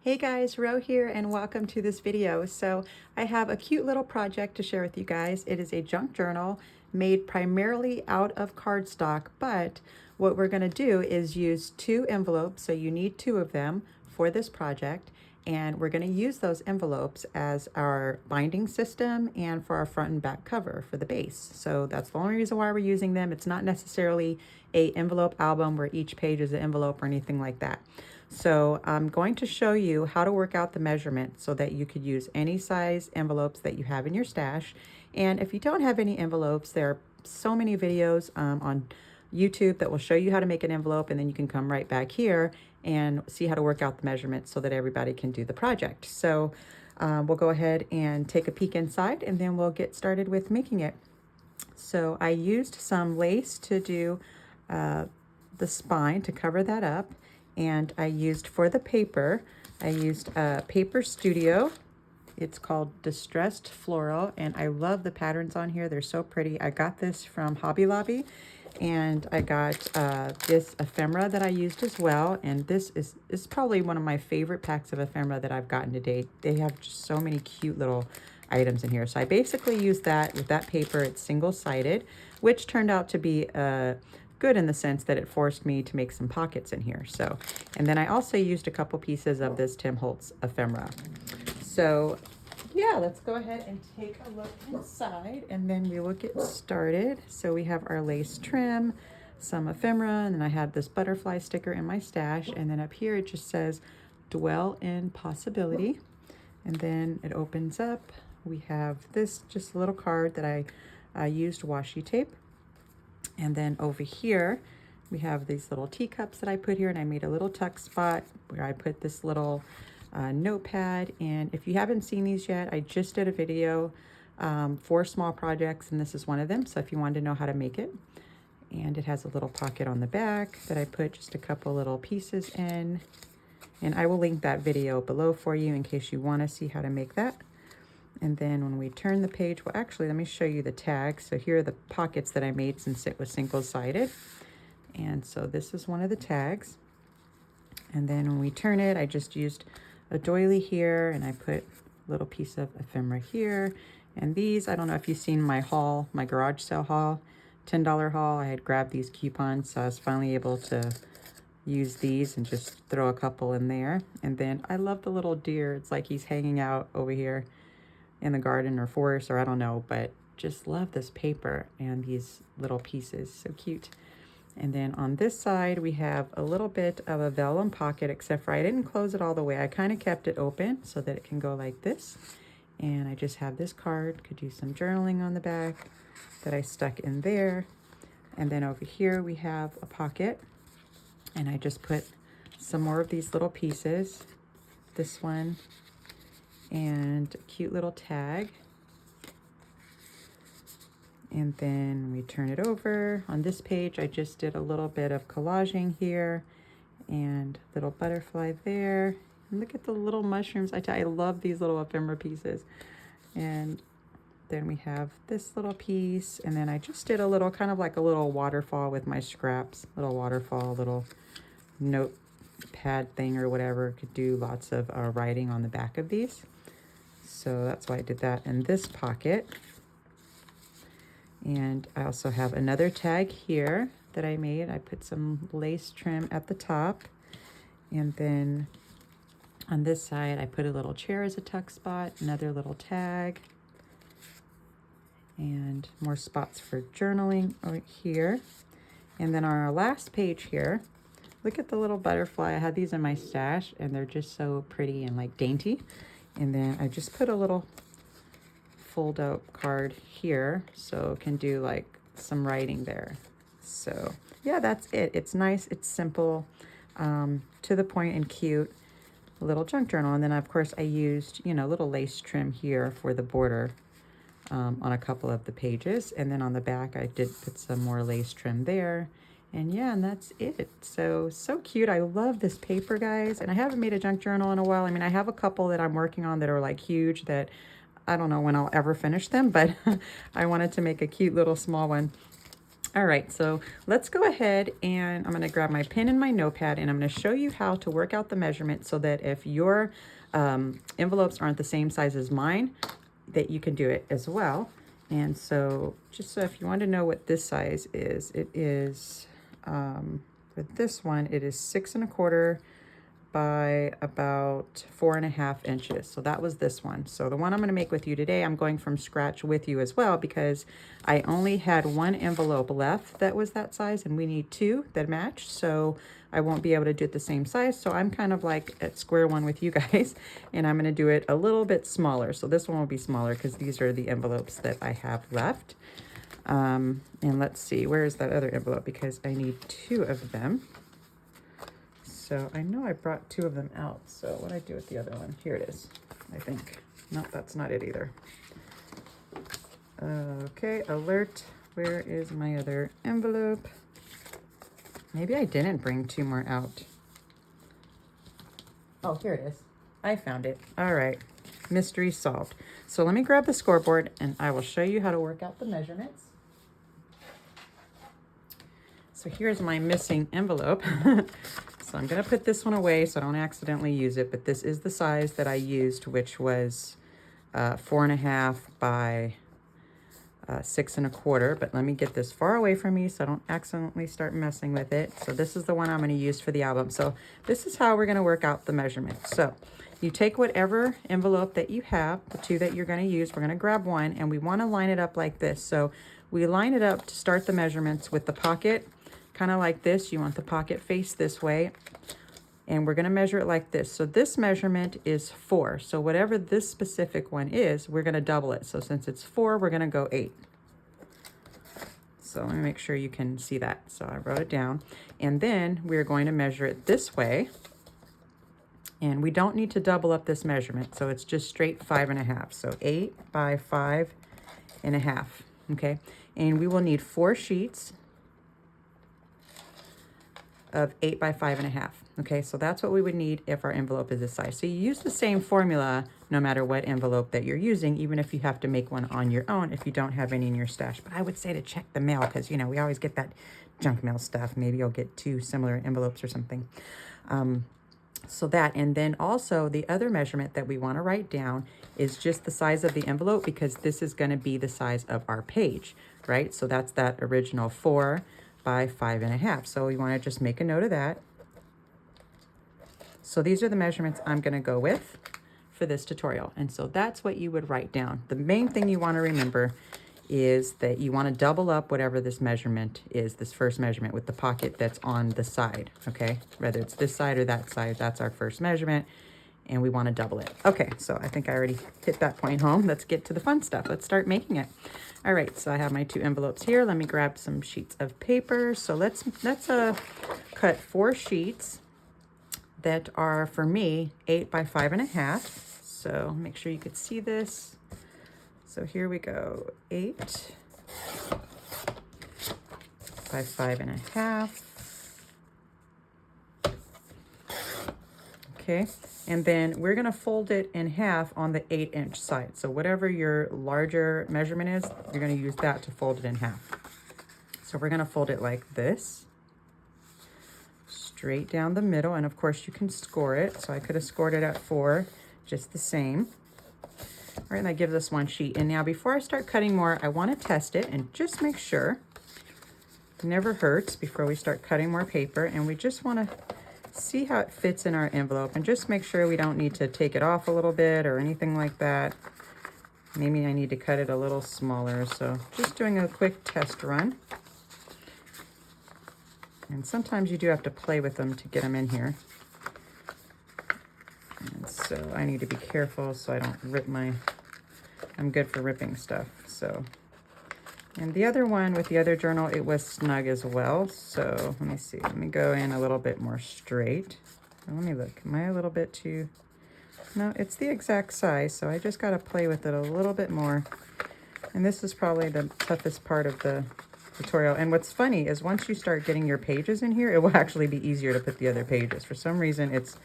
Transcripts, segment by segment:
Hey guys, Ro here and welcome to this video. So I have a cute little project to share with you guys. It is a junk journal made primarily out of cardstock, but what we're going to do is use two envelopes, so you need two of them for this project, and we're going to use those envelopes as our binding system and for our front and back cover for the base. So that's the only reason why we're using them. It's not necessarily a envelope album where each page is an envelope or anything like that. So I'm going to show you how to work out the measurement so that you could use any size envelopes that you have in your stash. And if you don't have any envelopes, there are so many videos on YouTube that will show you how to make an envelope, and then you can come right back here and see how to work out the measurements so that everybody can do the project. So we'll go ahead and take a peek inside, and then we'll get started with making it. So I used some lace to do the spine to cover that up. And I used for the paper, I used Paper Studio. It's called Distressed Floral, and I love the patterns on here. They're so pretty. I got this from Hobby Lobby, and I got this ephemera that I used as well. And this is probably one of my favorite packs of ephemera that I've gotten to date. They have just so many cute little items in here. So I basically used that with that paper. It's single-sided, which turned out to be good in the sense that it forced me to make some pockets in here. So, and then I also used a couple pieces of this Tim Holtz ephemera. So yeah, let's go ahead and take a look inside and then we will get started. So we have our lace trim, some ephemera, and then I have this butterfly sticker in my stash. And then up here it just says, dwell in possibility. And then it opens up. We have this just a little card that I used washi tape. And then over here, we have these little teacups that I put here, and I made a little tuck spot where I put this little notepad. And if you haven't seen these yet, I just did a video for small projects, and this is one of them. So if you wanted to know how to make it, and it has a little pocket on the back that I put just a couple little pieces in. And I will link that video below for you in case you want to see how to make that. And then when we turn the page, well, actually, let me show you the tags. So here are the pockets that I made since it was single-sided. And so this is one of the tags. And then when we turn it, I just used a doily here, and I put a little piece of ephemera here. And these, I don't know if you've seen my haul, my garage sale haul, $10 haul. I had grabbed these coupons, so I was finally able to use these and just throw a couple in there. And then I love the little deer. It's like he's hanging out over here in the garden or forest, or I don't know, but just love this paper and these little pieces. So cute. And then on this side, we have a little bit of a vellum pocket, except for I didn't close it all the way. I kind of kept it open so that it can go like this. And I just have this card, could do some journaling on the back that I stuck in there. And then over here, we have a pocket, and I just put some more of these little pieces. This one, and a cute little tag. And then we turn it over. On this page, I just did a little bit of collaging here and little butterfly there. And look at the little mushrooms. I love these little ephemera pieces. And then we have this little piece. And then I just did a little, kind of like a little waterfall with my scraps. Little waterfall, little notepad thing or whatever. Could do lots of writing on the back of these. So that's why I did that in this pocket. And I also have another tag here that I made. I put some lace trim at the top. And then on this side, I put a little chair as a tuck spot, another little tag, and more spots for journaling right here. And then on our last page here, look at the little butterfly. I had these in my stash, and they're just so pretty and like dainty. And then I just put a little fold out card here, so it can do like some writing there. So yeah, that's it. It's nice, it's simple, to the point and cute. A little junk journal. And then of course I used, you know, little lace trim here for the border on a couple of the pages. And then on the back I did put some more lace trim there. And yeah, and that's it. So cute. I love this paper, guys. And I haven't made a junk journal in a while. I mean, I have a couple that I'm working on that are like huge that I don't know when I'll ever finish them, but I wanted to make a cute little small one. All right, so let's go ahead and I'm going to grab my pen and my notepad, and I'm going to show you how to work out the measurement so that if your envelopes aren't the same size as mine, that you can do it as well. And so just so if you want to know what this size is, it is, for this one, it is 6¼ by about 4½ inches. So that was this one. So the one I'm going to make with you today, I'm going from scratch with you as well, because I only had one envelope left that was that size, and we need two that match. So I won't be able to do it the same size. So I'm kind of like at square one with you guys, and I'm going to do it a little bit smaller. So this one will be smaller because these are the envelopes that I have left. And let's see, where is that other envelope? Because I need two of them. So I know I brought two of them out. So what did I do with the other one? Here it is, I think. No, that's not it either. Okay, alert. Where is my other envelope? Maybe I didn't bring two more out. Oh, here it is. I found it. All right, mystery solved. So let me grab the scoreboard and I will show you how to work out the measurements. So here's my missing envelope. So I'm gonna put this one away so I don't accidentally use it, but this is the size that I used, which was 4½ by 6¼ but let me get this far away from me so I don't accidentally start messing with it. So this is the one I'm going to use for the album. So this is how we're going to work out the measurements. So you take whatever envelope that you have, the two that you're going to use, we're going to grab one, and we want to line it up like this. So we line it up to start the measurements with the pocket, kind of like this. You want the pocket face this way, and we're going to measure it like this. So this measurement is 4. So whatever this specific one is, we're going to double it. So since it's 4, we're going to go 8. So let me make sure you can see that. So I wrote it down. And then we're going to measure it this way. And we don't need to double up this measurement. So it's just straight 5½. So 8 by 5½. Okay. And we will need 4 sheets of 8 by 5½. Okay, so that's what we would need if our envelope is this size. So you use the same formula no matter what envelope that you're using, even if you have to make one on your own if you don't have any in your stash. But I would say to check the mail, because you know we always get that junk mail stuff. Maybe you'll get 2 similar envelopes or something. So that, and then also the other measurement that we want to write down is just the size of the envelope, because this is going to be the size of our page, right? So that's that original 4 by 5½. So you want to just make a note of that. So these are the measurements I'm going to go with for this tutorial. And so that's what you would write down. The main thing you want to remember is that you want to double up whatever this measurement is, this first measurement with the pocket that's on the side, okay? Whether it's this side or that side, that's our first measurement, and we want to double it. Okay, so I think I already hit that point home. Let's get to the fun stuff. Let's start making it. All right, so I have my 2 envelopes here. Let me grab some sheets of paper. So let's cut 4 sheets that are, for me, 8 by 5½. So make sure you could see this. So here we go, 8 by 5½. Okay, and then we're gonna fold it in half on the 8-inch side. So whatever your larger measurement is, you're gonna use that to fold it in half. So we're gonna fold it like this, straight down the middle, and of course you can score it. So I could have scored it at 4, just the same. All right, and that gives us 1 sheet. And now before I start cutting more, I want to test it and just make sure. It never hurts before we start cutting more paper, and we just want to see how it fits in our envelope and just make sure we don't need to take it off a little bit or anything like that. Maybe I need to cut it a little smaller. So just doing a quick test run. And sometimes you do have to play with them to get them in here. And so I need to be careful so I don't rip I'm good for ripping stuff. So, and the other one with the other journal, it was snug as well. So let me see, let me go in a little bit more straight. Let me look, am I a little bit too, no, it's the exact size. So I just got to play with it a little bit more. And this is probably the toughest part of the tutorial. And what's funny is once you start getting your pages in here, it will actually be easier to put the other pages. For some reason, it's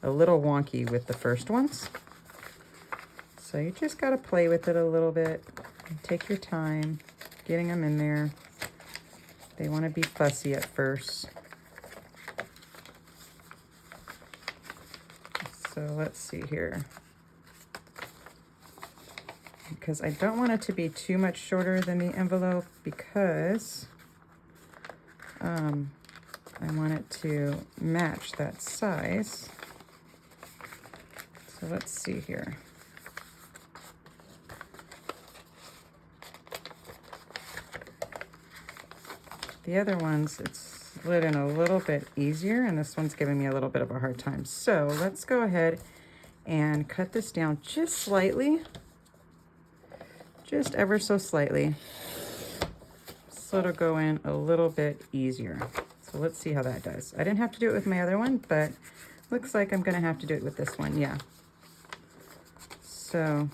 a little wonky with the first ones. So you just got to play with it a little bit. Take your time getting them in there. They want to be fussy at first. So let's see here. Because I don't want it to be too much shorter than the envelope because I want it to match that size. So let's see here. The other ones, it's slid in a little bit easier, and this one's giving me a little bit of a hard time. So let's go ahead and cut this down just slightly, just ever so slightly, so it'll go in a little bit easier. So let's see how that does. I didn't have to do it with my other one, but looks like I'm gonna have to do it with this one, yeah. So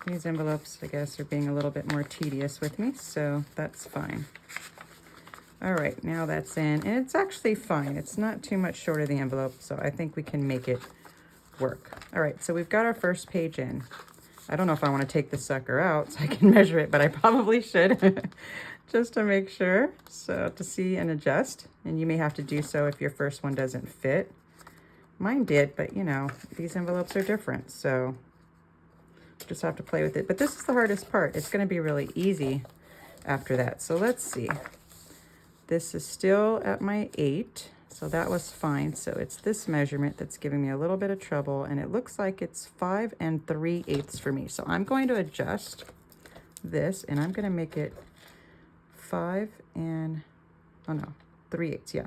these envelopes, I guess, are being a little bit more tedious with me, so that's fine. All right, now that's in, and it's actually fine. It's not too much short of the envelope, so I think we can make it work. All right, so we've got our first page in. I don't know if I want to take this sucker out so I can measure it, but I probably should just to make sure. So to see and adjust, and you may have to do so if your first one doesn't fit. Mine did, but you know, these envelopes are different, so just have to play with it. But this is the hardest part. It's going to be really easy after that. So let's see. This is still at my 8, so that was fine. So it's this measurement that's giving me a little bit of trouble, and it looks like it's 5 3/8 for me. So I'm going to adjust this, and I'm going to make it 5 3/8, yeah.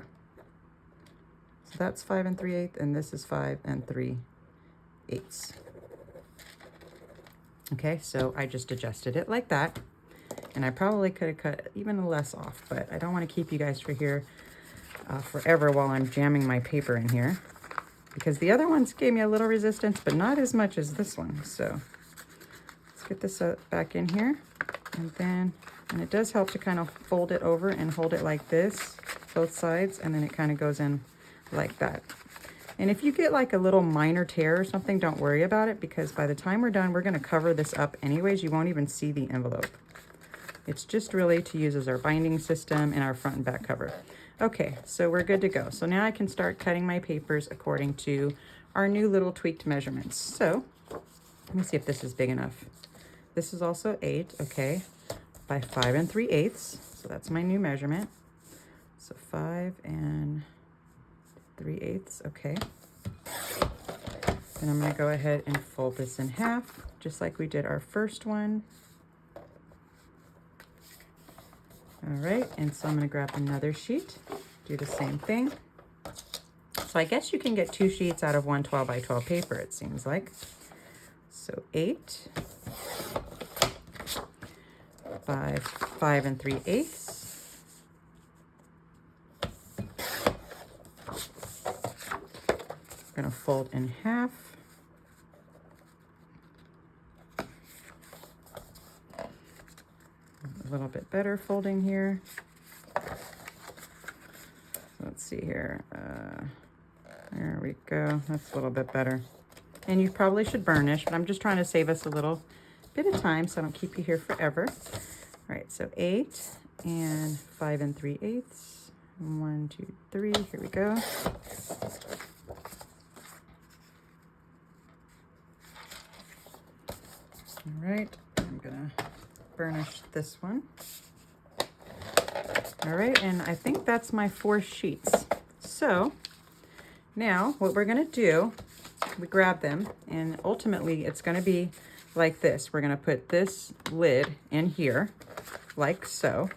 So that's 5 3/8, and this is 5 3/8. Okay, so I just adjusted it like that. And I probably could have cut even less off, but I don't want to keep you guys here forever while I'm jamming my paper in here, because the other ones gave me a little resistance, but not as much as this one. So let's get this back in here, and it does help to kind of fold it over and hold it like this, both sides, and then it kind of goes in like that. And if you get like a little minor tear or something, don't worry about it, because by the time we're done, we're going to cover this up anyways. You won't even see the envelope. It's just really to use as our binding system and our front and back cover. Okay, so we're good to go. So now I can start cutting my papers according to our new little tweaked measurements. So let me see if this is big enough. This is also 8, okay, by 5 3/8. So that's my new measurement. So 5 3/8, okay. Then I'm gonna go ahead and fold this in half, just like we did our first one. All right, and so I'm gonna grab another sheet, do the same thing. So I guess you can get 2 sheets out of one 12 by 12 paper, it seems like. So 8 by 5 3/8. I'm gonna fold in half. A little bit better folding here. Let's see here. There we go. That's a little bit better. And you probably should burnish, but I'm just trying to save us a little bit of time so I don't keep you here forever. All right, so 8 and 5 3/8. 1, 2, 3. Here we go. All right, I'm gonna burnish this one. All right, and I think that's my 4 sheets. So now what we're gonna do, we grab them, and ultimately it's gonna be like this. We're gonna put this lid in here, like so,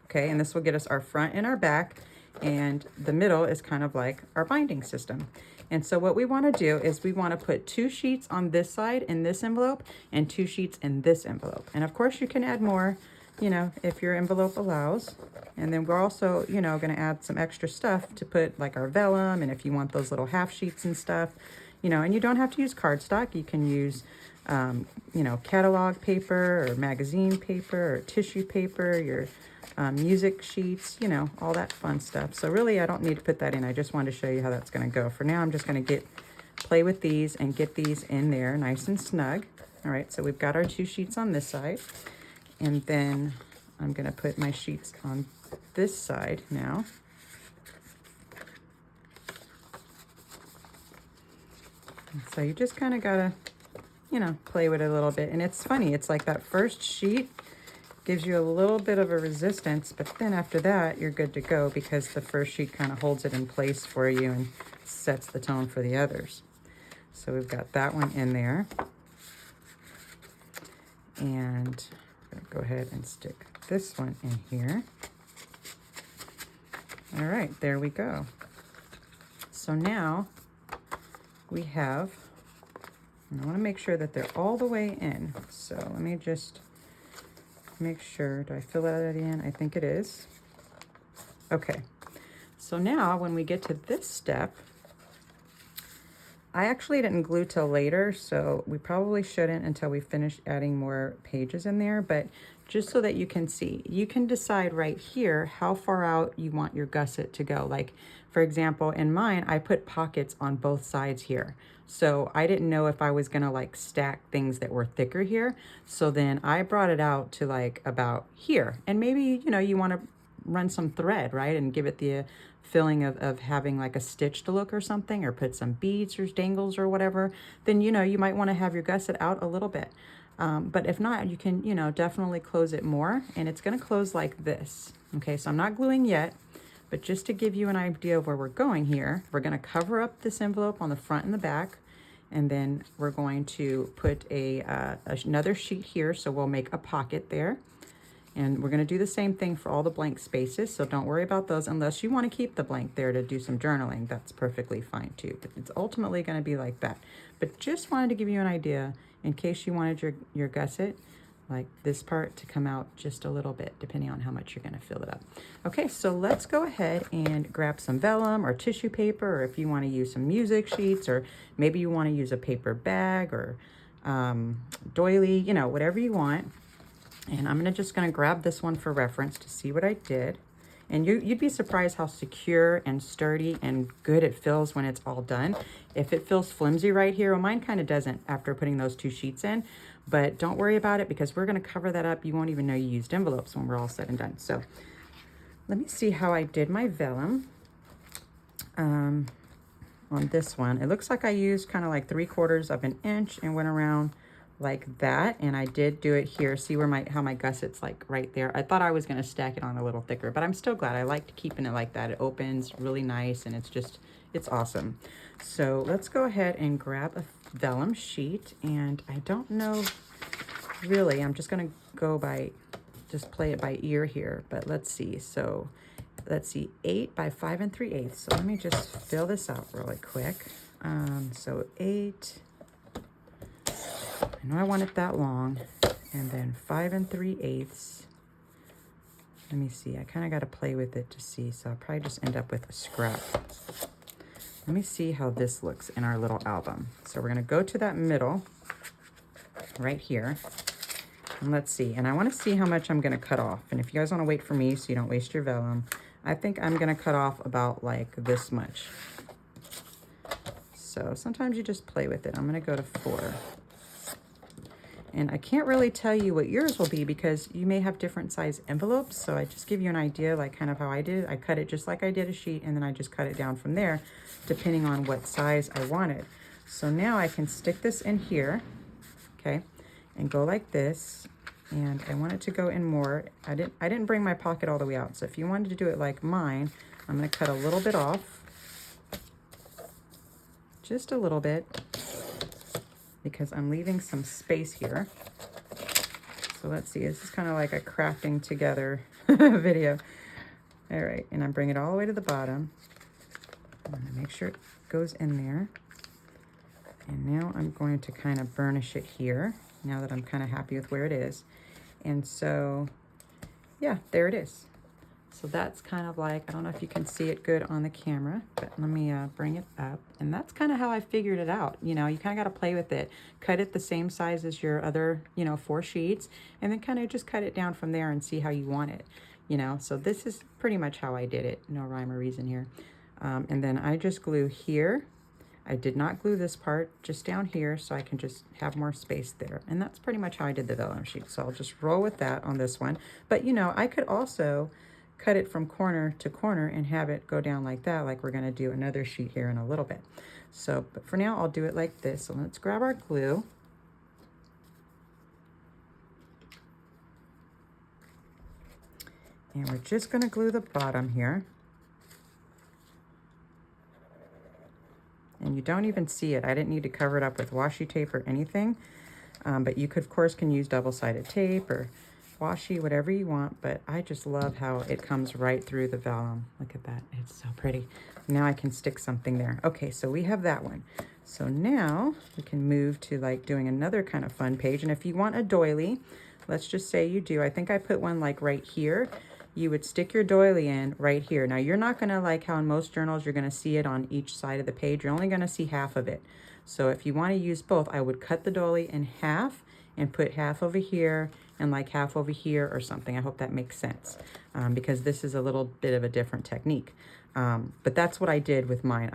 okay? And this will get us our front and our back, and the middle is kind of like our binding system. And so what we wanna do is we wanna put 2 sheets on this side in this envelope and 2 sheets in this envelope. And of course you can add more, you know, if your envelope allows. And then we're also, you know, gonna add some extra stuff to put like our vellum, and if you want those little half sheets and stuff, you know, and you don't have to use cardstock. You can use, you know, catalog paper or magazine paper or tissue paper, your music sheets, you know, all that fun stuff. So really, I don't need to put that in. I just wanted to show you how that's going to go. For now, I'm just going to play with these and get these in there nice and snug. All right, so we've got our 2 sheets on this side. And then I'm gonna put my sheets on this side now. And so you just kind of gotta, you know, play with it a little bit. And it's funny, it's like that first sheet gives you a little bit of a resistance, but then after that, you're good to go because the first sheet kind of holds it in place for you and sets the tone for the others. So we've got that one in there. And I'm gonna go ahead and stick this one in here. All right, there we go. So now we have, and I wanna make sure that they're all the way in. So let me just make sure, do I fill that at the end? I think it is. Okay, so now when we get to this step, I actually didn't glue till later, so we probably shouldn't until we finish adding more pages in there, but just so that you can see, you can decide right here how far out you want your gusset to go. Like, for example, in mine, I put pockets on both sides here. So I didn't know if I was gonna like stack things that were thicker here. So then I brought it out to like about here. And maybe, you know, you wanna run some thread, right? And give it the feeling of having like a stitched look or something, or put some beads or dangles or whatever, then, you know, you might wanna have your gusset out a little bit. But if not, you can, you know, definitely close it more, and it's gonna close like this. Okay, so I'm not gluing yet, but just to give you an idea of where we're going here, we're gonna cover up this envelope on the front and the back, and then we're going to put another sheet here, so we'll make a pocket there. And we're gonna do the same thing for all the blank spaces, so don't worry about those unless you wanna keep the blank there to do some journaling. That's perfectly fine too, but it's ultimately gonna be like that. But just wanted to give you an idea in case you wanted your gusset, like this part, to come out just a little bit, depending on how much you're gonna fill it up. Okay, so let's go ahead and grab some vellum or tissue paper, or if you wanna use some music sheets, or maybe you wanna use a paper bag or doily, you know, whatever you want. And I'm just gonna grab this one for reference to see what I did. And you'd be surprised how secure and sturdy and good it feels when it's all done. If it feels flimsy right here, well, mine kind of doesn't after putting those two sheets in, but don't worry about it because we're gonna cover that up. You won't even know you used envelopes when we're all said and done. So let me see how I did my vellum on this one. It looks like I used kind of like 3/4 of an inch and went around like that, and I did do it here. See where how my gusset's like right there. I thought I was gonna stack it on a little thicker, but I'm still glad. I liked keeping it like that. It opens really nice, and it's awesome. So let's go ahead and grab a vellum sheet, and I don't know really, I'm just gonna go by, just play it by ear here, but let's see. So let's see, 8 by 5 3/8. So let me just fill this out really quick. So 8, I know I want it that long, and then 5 3/8. Let me see, I kind of got to play with it to see, so I'll probably just end up with a scrap. Let me see how this looks in our little album. So we're going to go to that middle right here, and let's see. And I want to see how much I'm going to cut off. And if you guys want to wait for me so you don't waste your vellum, I think I'm going to cut off about like this much. So sometimes you just play with it. I'm going to go to 4. And I can't really tell you what yours will be because you may have different size envelopes. So I just give you an idea, like kind of how I did it. I cut it just like I did a sheet, and then I just cut it down from there, depending on what size I wanted. So now I can stick this in here, okay, and go like this. And I want it to go in more. I didn't bring my pocket all the way out. So if you wanted to do it like mine, I'm gonna cut a little bit off, just a little bit, because I'm leaving some space here. So let's see, this is kind of like a crafting together video. All right, and I bring it all the way to the bottom. I'm gonna make sure it goes in there. And now I'm going to kind of burnish it here, now that I'm kind of happy with where it is. And so, yeah, there it is. So that's kind of like, I don't know if you can see it good on the camera, but let me bring it up. And that's kind of how I figured it out. You know, you kind of got to play with it. Cut it the same size as your other, you know, 4 sheets, and then kind of just cut it down from there and see how you want it, you know. So this is pretty much how I did it. No rhyme or reason here. And then I just glue here. I did not glue this part just down here so I can just have more space there. And that's pretty much how I did the vellum sheet. So I'll just roll with that on this one. But you know, I could also cut it from corner to corner and have it go down like that, like we're gonna do another sheet here in a little bit. So, but for now, I'll do it like this. So let's grab our glue. And we're just gonna glue the bottom here. And you don't even see it. I didn't need to cover it up with washi tape or anything. But you could, of course, can use double-sided tape or washi, whatever you want. But I just love how it comes right through the vellum. Look at that, it's so pretty. Now I can stick something there. Okay, so we have that one. So now we can move to like doing another kind of fun page. And if you want a doily, let's just say you do. I think I put one like right here. You would stick your doily in right here. Now you're not gonna, like how in most journals, you're gonna see it on each side of the page. You're only gonna see half of it. So if you wanna use both, I would cut the doily in half and put half over here and like half over here or something. I hope that makes sense because this is a little bit of a different technique. But that's what I did with mine.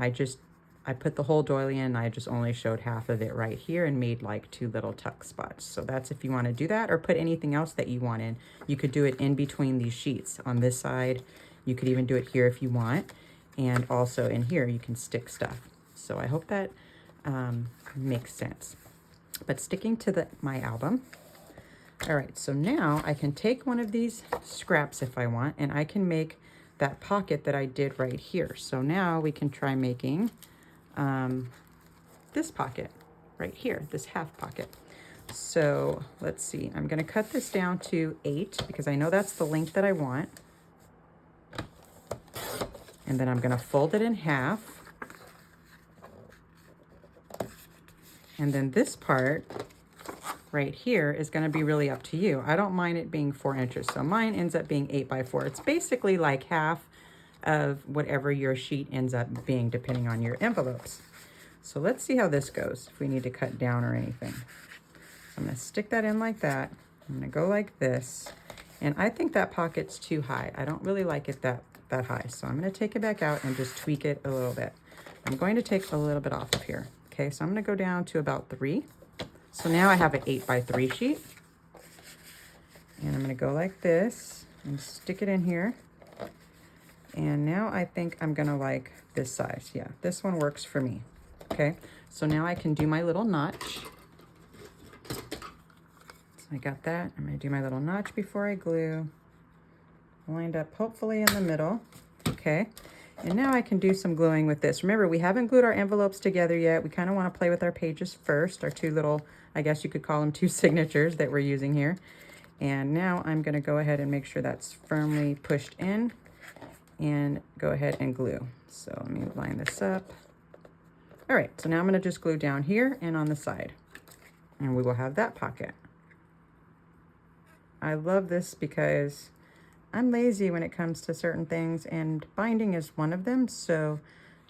I put the whole doily in, I just only showed half of it right here and made like 2 little tuck spots. So that's if you want to do that, or put anything else that you want in. You could do it in between these sheets on this side. You could even do it here if you want. And also in here, you can stick stuff. So I hope that makes sense. But sticking to my album. All right, so now I can take one of these scraps if I want, and I can make that pocket that I did right here. So now we can try making this pocket right here, this half pocket. So let's see, I'm gonna cut this down to 8 because I know that's the length that I want. And then I'm gonna fold it in half. And then this part right here is gonna be really up to you. I don't mind it being 4 inches. So mine ends up being 8 by 4. It's basically like half of whatever your sheet ends up being, depending on your envelopes. So let's see how this goes, if we need to cut down or anything. So I'm gonna stick that in like that. I'm gonna go like this. And I think that pocket's too high. I don't really like it that high. So I'm gonna take it back out and just tweak it a little bit. I'm going to take a little bit off of here. Okay, so I'm gonna go down to about 3. So now I have an 8 by 3 sheet. And I'm gonna go like this and stick it in here. And now I think I'm gonna like this size. Yeah, this one works for me. Okay, so now I can do my little notch. So I got that. I'm gonna do my little notch before I glue. Lined up hopefully in the middle. Okay, and now I can do some gluing with this. Remember, we haven't glued our envelopes together yet. We kind of want to play with our pages first, our 2 little, I guess you could call them 2 signatures that we're using here. And now I'm gonna go ahead and make sure that's firmly pushed in and go ahead and glue. So let me line this up. All right, so now I'm gonna just glue down here and on the side, and we will have that pocket. I love this because I'm lazy when it comes to certain things, and binding is one of them. So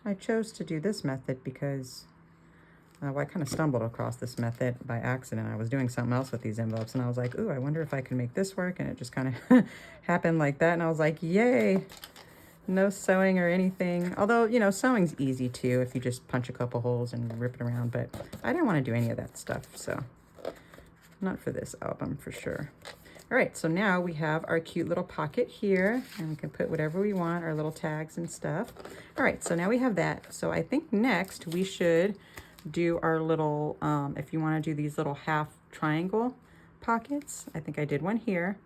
I chose to do this method because well, I kind of stumbled across this method by accident. I was doing something else with these envelopes and I was like, ooh, I wonder if I can make this work. And it just kind of happened like that. And I was like, yay. No sewing or anything. Although, you know, sewing's easy too if you just punch a couple holes and rip it around. But I didn't want to do any of that stuff. So not for this album for sure. All right, so now we have our cute little pocket here, and we can put whatever we want, our little tags and stuff. All right, so now we have that. So I think next we should do our little, if you want to do these little half triangle pockets. I think I did one here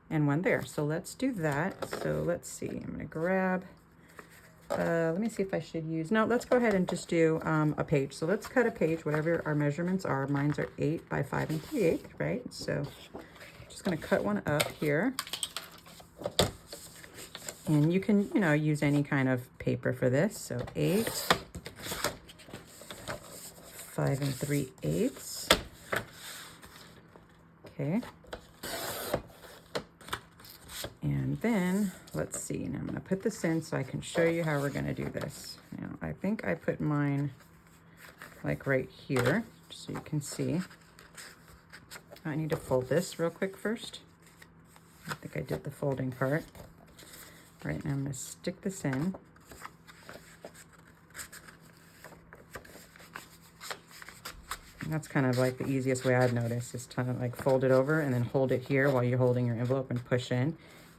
and one there. So let's do that. So let's see, I'm gonna grab, let me see if I should use, no, let's go ahead and just do a page. So let's cut a page, whatever our measurements are. Mine's are 8 by 5 3/8, right? So just gonna cut one up here. And you can, you know, use any kind of paper for this. So 8, 5 3/8. Okay. And then, let's see, now I'm gonna put this in so I can show you how we're gonna do this. Now, I think I put mine like right here, just so you can see. I need to fold this real quick first. I think I did the folding part. All right, now I'm gonna stick this in. That's kind of like the easiest way I've noticed, is to like fold it over and then hold it here while you're holding your envelope and push in.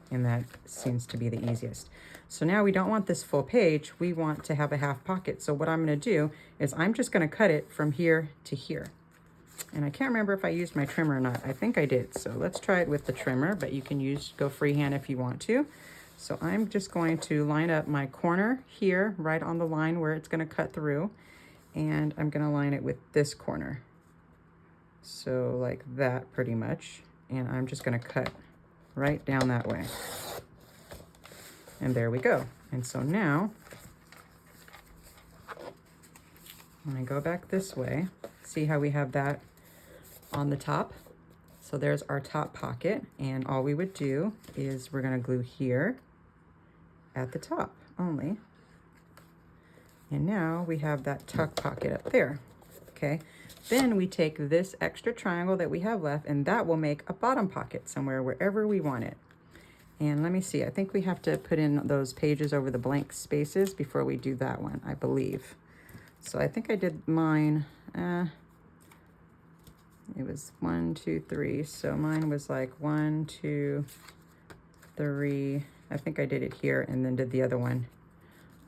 And that seems to be the easiest. So now we don't want this full page. We want to have a half pocket. So what I'm going to do is I'm just going to cut it from here to here. And I can't remember if I used my trimmer or not. I think I did. So let's try it with the trimmer, but you can go freehand if you want to. So I'm just going to line up my corner here, right on the line where it's going to cut through. And I'm going to line it with this corner. So like that pretty much. And I'm just going to cut right down that way. And there we go. And so now, when I go back this way, see how we have that on the top? So there's our top pocket, and all we would do is we're going to glue here at the top only. And now we have that tuck pocket up there, okay? Then we take this extra triangle that we have left, and that will make a bottom pocket somewhere, wherever we want it. And let me see, I think we have to put in those pages over the blank spaces before we do that one, I believe. So I think I did mine, it was 1, 2, 3. So mine was like 1, 2, 3. I think I did it here and then did the other one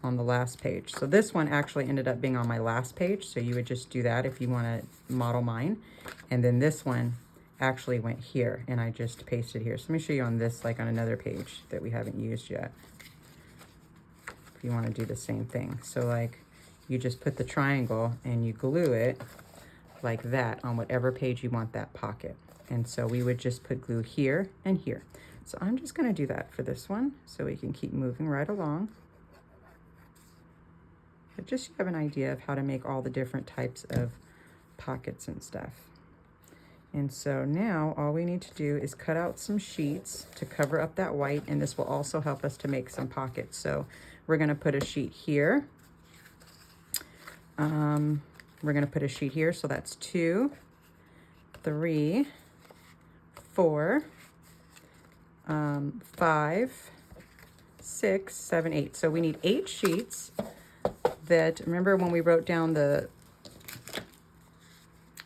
on the last page. So this one actually ended up being on my last page. So you would just do that if you want to model mine. And then this one actually went here and I just pasted here. So let me show you on this, like on another page that we haven't used yet. If you want to do the same thing. So like you just put the triangle and you glue it like that on whatever page you want that pocket. And so we would just put glue here and here. So I'm just going to do that for this one so we can keep moving right along. But just so you have an idea of how to make all the different types of pockets and stuff. And so now all we need to do is cut out some sheets to cover up that white, and this will also help us to make some pockets. So we're going to put a sheet here. We're going to put a sheet here, so that's 2, 3, 4, 5, 6, 7, 8. So we need 8 sheets. That, remember when we wrote down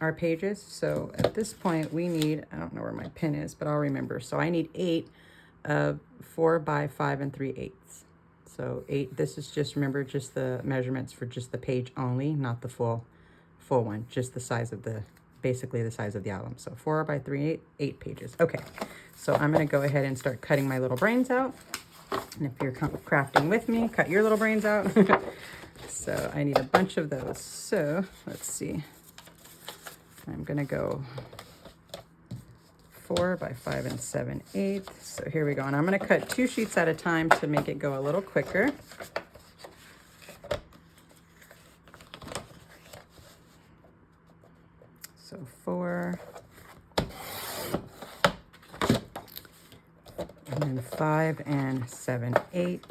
our pages? So at this point we need, I don't know where my pen is, but I'll remember. So I need 8 of 4 by 5 3/8. So 8, this is just, remember, just the measurements for just the page only, not the full one, just the size of basically the size of the album. So 4 by 3/8, 8 pages. Okay, so I'm gonna go ahead and start cutting my little brains out. And if you're crafting with me, cut your little brains out. So I need a bunch of those. So let's see. I'm gonna go 4 by 5 7/8. So here we go. And I'm gonna cut 2 sheets at a time to make it go a little quicker. So 4. And then 5 7/8.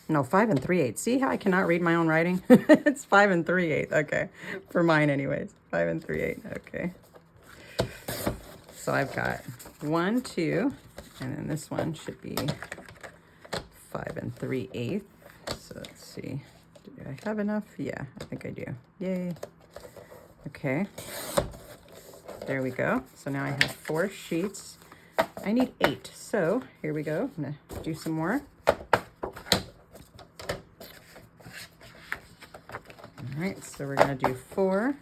No, 5 3/8. See how I cannot read my own writing? It's 5 3/8. Okay. For mine anyways. 5 3/8. Okay. So I've got 1, 2, and then this one should be 5 3/8. So let's see. Do I have enough? Yeah, I think I do. Yay. Okay. There we go. So now I have 4 sheets. I need 8. So here we go. I'm gonna do some more. All right, so we're gonna do 4.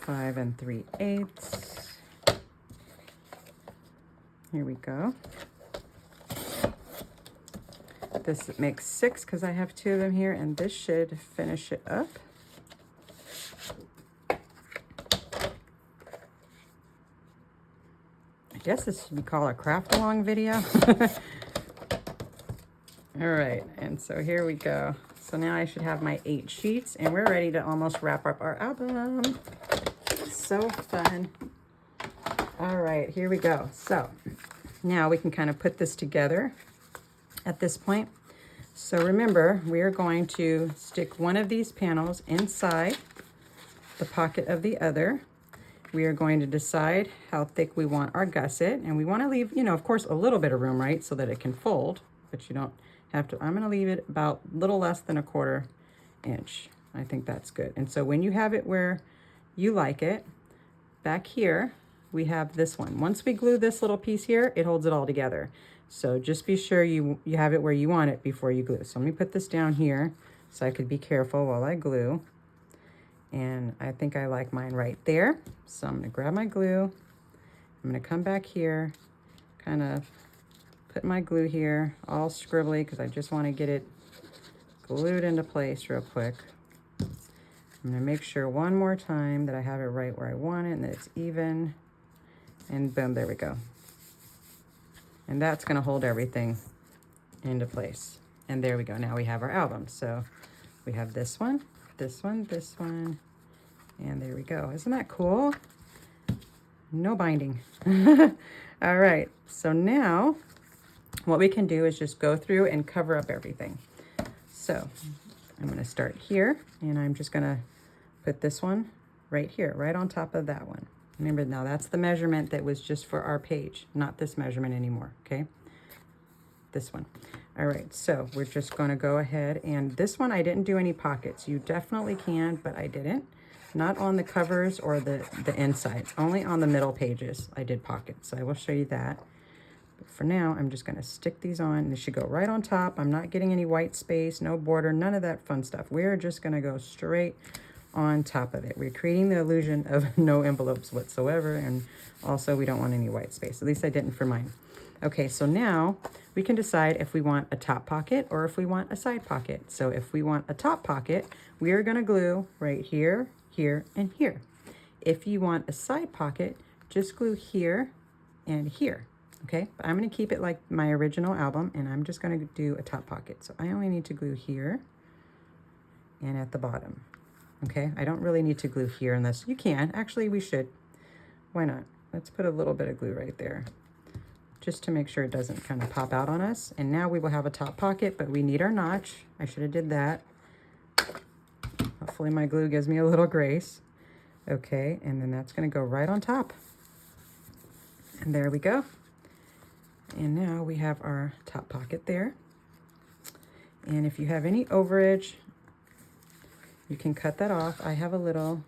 5 3/8. Here we go. This makes 6 because I have 2 of them here, and this should finish it up. I guess this should be called a craft along video. All right, and so here we go. So now I should have my 8 sheets, and we're ready to almost wrap up our album. So fun. All right, here we go. So now we can kind of put this together at this point. So remember, we are going to stick one of these panels inside the pocket of the other. We are going to decide how thick we want our gusset, and we want to leave, you know, of course, a little bit of room, right, so that it can fold, but you don't I'm gonna leave it about a little less than 1/4 inch. I think that's good. And so when you have it where you like it, back here, we have this one. Once we glue this little piece here, it holds it all together. So just be sure you have it where you want it before you glue. So let me put this down here so I could be careful while I glue. And I think I like mine right there. So I'm gonna grab my glue. I'm gonna come back here, kind of put my glue here, all scribbly, because I just wanna get it glued into place real quick. I'm gonna make sure one more time that I have it right where I want it and that it's even. And boom, there we go. And that's gonna hold everything into place. And there we go, now we have our album. So we have this one, this one, this one, and there we go. Isn't that cool? No binding. All right, so now what we can do is just go through and cover up everything. So I'm gonna start here, and I'm just gonna put this one right here, right on top of that one. Remember, now that's the measurement that was just for our page, not this measurement anymore, okay? This one. All right, so we're just gonna go ahead, and this one I didn't do any pockets. You definitely can, but I didn't. Not on the covers or the inside, only on the middle pages I did pockets. So I will show you that. But for now, I'm just gonna stick these on, and they should go right on top. I'm not getting any white space, no border, none of that fun stuff. We're just gonna go straight on top of it. We're creating the illusion of no envelopes whatsoever, and also we don't want any white space. At least I didn't for mine. Okay, so now we can decide if we want a top pocket or if we want a side pocket. So if we want a top pocket, we are gonna glue right here, here, and here. If you want a side pocket, just glue here and here, okay? But I'm gonna keep it like my original album, and I'm just gonna do a top pocket. So I only need to glue here and at the bottom. Okay, I don't really need to glue here unless you can. Actually, we should. Why not? Let's put a little bit of glue right there just to make sure it doesn't kind of pop out on us. And now we will have a top pocket, but we need our notch. I should have did that. Hopefully my glue gives me a little grace. Okay, and then that's gonna go right on top. And there we go. And now we have our top pocket there. And if you have any overage, you can cut that off. I have a little,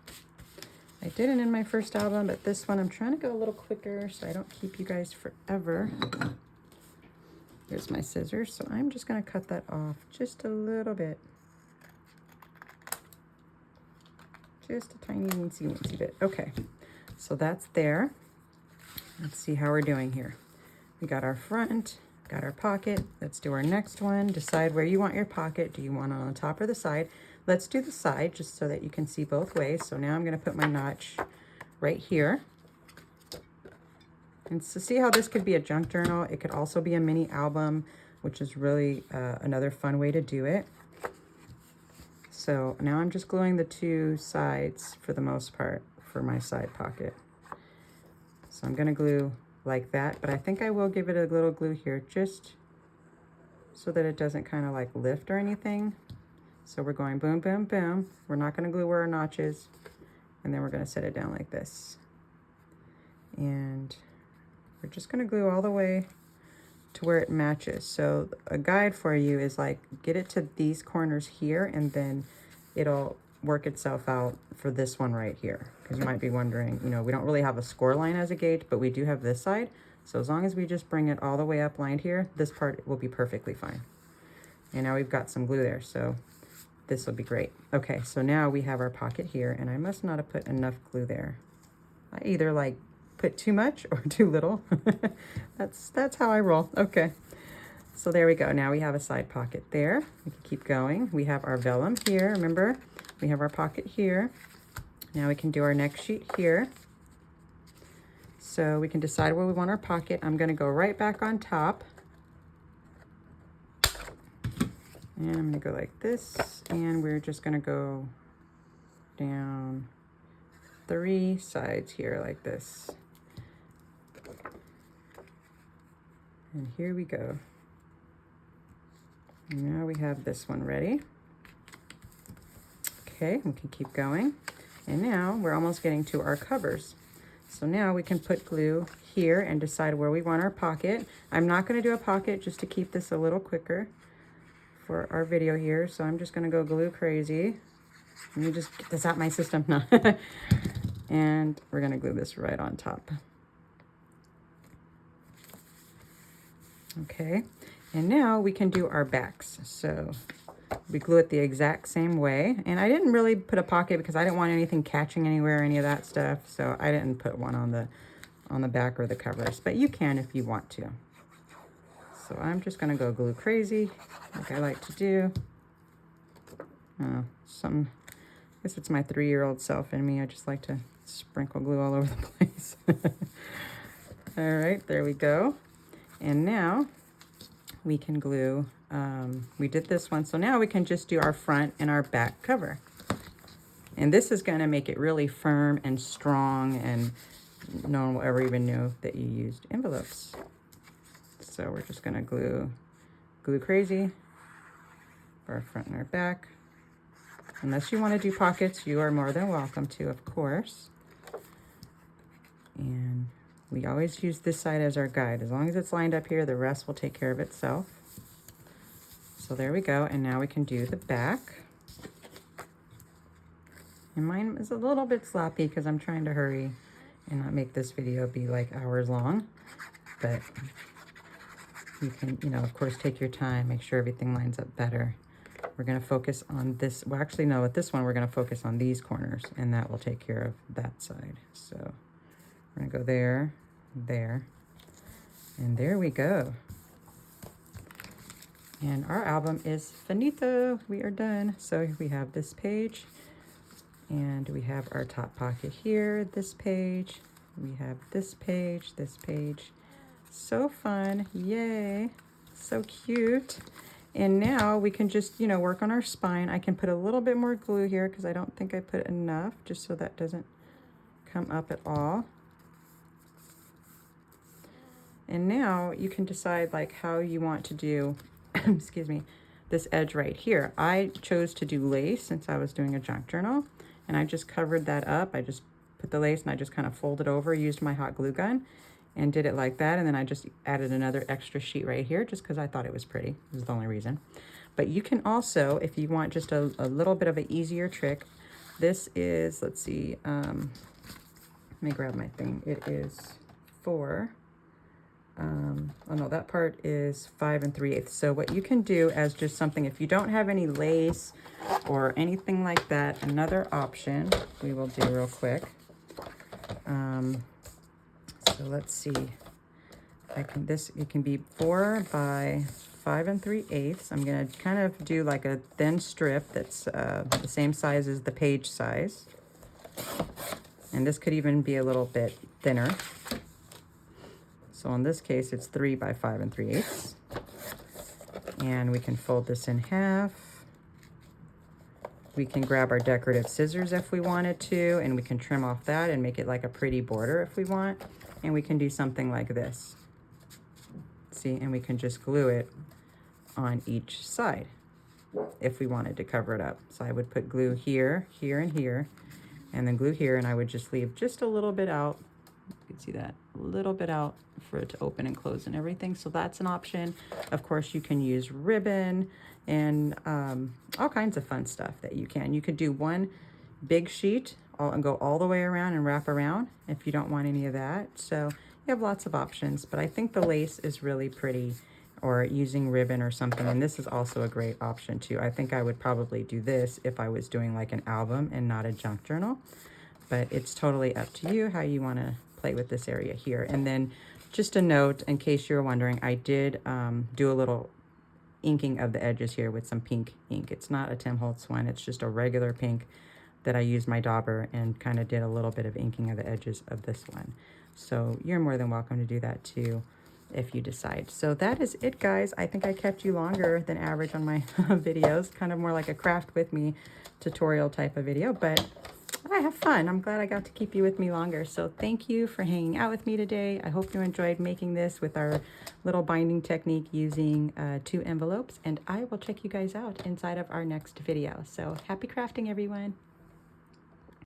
I didn't in my first album, but this one I'm trying to go a little quicker so I don't keep you guys forever. Here's my scissors, so I'm just gonna cut that off just a little bit. Just a tiny weensy bit. Okay, so that's there. Let's see how we're doing here. We got our front, got our pocket. Let's do our next one. Decide where you want your pocket. Do you want it on the top or the side? Let's do the side just so that you can see both ways. So now I'm gonna put my notch right here. And so see how this could be a junk journal. It could also be a mini album, which is really another fun way to do it. So now I'm just gluing the two sides for the most part for my side pocket. So I'm gonna glue like that, but I think I will give it a little glue here just so that it doesn't kind of like lift or anything. So we're going boom, boom, boom. We're not gonna glue where our notch is, and then we're gonna set it down like this. And we're just gonna glue all the way to where it matches. So a guide for you is like, get it to these corners here, and then it'll work itself out for this one right here. Because you might be wondering, you know, we don't really have a score line as a gauge, but we do have this side. So as long as we just bring it all the way up lined here, this part will be perfectly fine. And now we've got some glue there, so this will be great. Okay, so now we have our pocket here, and I must not have put enough glue there. I either like put too much or too little. That's how I roll. Okay, so there we go. Now we have a side pocket there. We can keep going. We have our vellum here. Remember, we have our pocket here. Now we can do our next sheet here. So we can decide where we want our pocket. I'm gonna go right back on top. And I'm gonna go like this, and we're just gonna go down 3 sides here like this. And here we go. Now we have this one ready. Okay, we can keep going. And now we're almost getting to our covers. So now we can put glue here and decide where we want our pocket. I'm not gonna do a pocket just to keep this a little quicker. for our video here. So I'm just gonna go glue crazy. Let me just get this out my system. No. And we're gonna glue this right on top. Okay, and now we can do our backs. So we glue it the exact same way. And I didn't really put a pocket because I didn't want anything catching anywhere, any of that stuff. So I didn't put one on the back or the covers, but you can if you want to. So I'm just gonna go glue crazy like I like to do. I guess it's my 3-year-old self in me. I just like to sprinkle glue all over the place. All right, there we go. And now we can glue, we did this one, so now we can just do our front and our back cover. And this is gonna make it really firm and strong, and no one will ever even know that you used envelopes. So we're just gonna glue crazy for our front and our back. Unless you wanna do pockets, you are more than welcome to, of course. And we always use this side as our guide. As long as it's lined up here, the rest will take care of itself. So there we go, and now we can do the back. And mine is a little bit sloppy because I'm trying to hurry and not make this video be like hours long. But you can, you know, of course, take your time, make sure everything lines up better. We're gonna focus on this, well, actually, no, with this one, we're gonna focus on these corners, and that will take care of that side. So we're gonna go there, there, and there we go. And our album is finito. We are done. So we have this page, and we have our top pocket here, this page. We have this page, this page. So fun, yay, so cute. And now we can just, you know, work on our spine. I can put a little bit more glue here because I don't think I put enough, just so that doesn't come up at all. And now you can decide like how you want to do, excuse me, this edge right here. I chose to do lace since I was doing a junk journal, and I just covered that up. I just put the lace and I just kind of folded over, used my hot glue gun and did it like that. And then I just added another extra sheet right here just because I thought it was pretty. This is the only reason. But you can also, if you want just a little bit of an easier trick, this is, let's see, let me grab my thing. It is for, oh no, that part is 5 3/8. So what you can do as just something, if you don't have any lace or anything like that, another option we will do real quick. So let's see, it can be 4 by 5 3/8. I'm gonna kind of do like a thin strip that's the same size as the page size. And this could even be a little bit thinner. So in this case, it's 3 by 5 3/8. And we can fold this in half. We can grab our decorative scissors if we wanted to, and we can trim off that and make it like a pretty border if we want. And we can do something like this. See, and we can just glue it on each side if we wanted to cover it up. So I would put glue here, here, and here, and then glue here, and I would just leave just a little bit out. You can see that, a little bit out for it to open and close and everything. So that's an option. Of course, you can use ribbon and all kinds of fun stuff that you can. You could do one big sheet and go all the way around and wrap around if you don't want any of that. So you have lots of options, but I think the lace is really pretty, or using ribbon or something. And this is also a great option too. I think I would probably do this if I was doing like an album and not a junk journal, but it's totally up to you how you want to play with this area here. And then just a note, in case you're wondering, I did do a little inking of the edges here with some pink ink. It's not a Tim Holtz one, it's just a regular pink that I used my dauber and kind of did a little bit of inking of the edges of this one. So you're more than welcome to do that too if you decide. So that is it, guys. I think I kept you longer than average on my videos, kind of more like a craft with me tutorial type of video, but I have fun. I'm glad I got to keep you with me longer. So thank you for hanging out with me today. I hope you enjoyed making this with our little binding technique using 2 envelopes, and I will check you guys out inside of our next video. So happy crafting, everyone.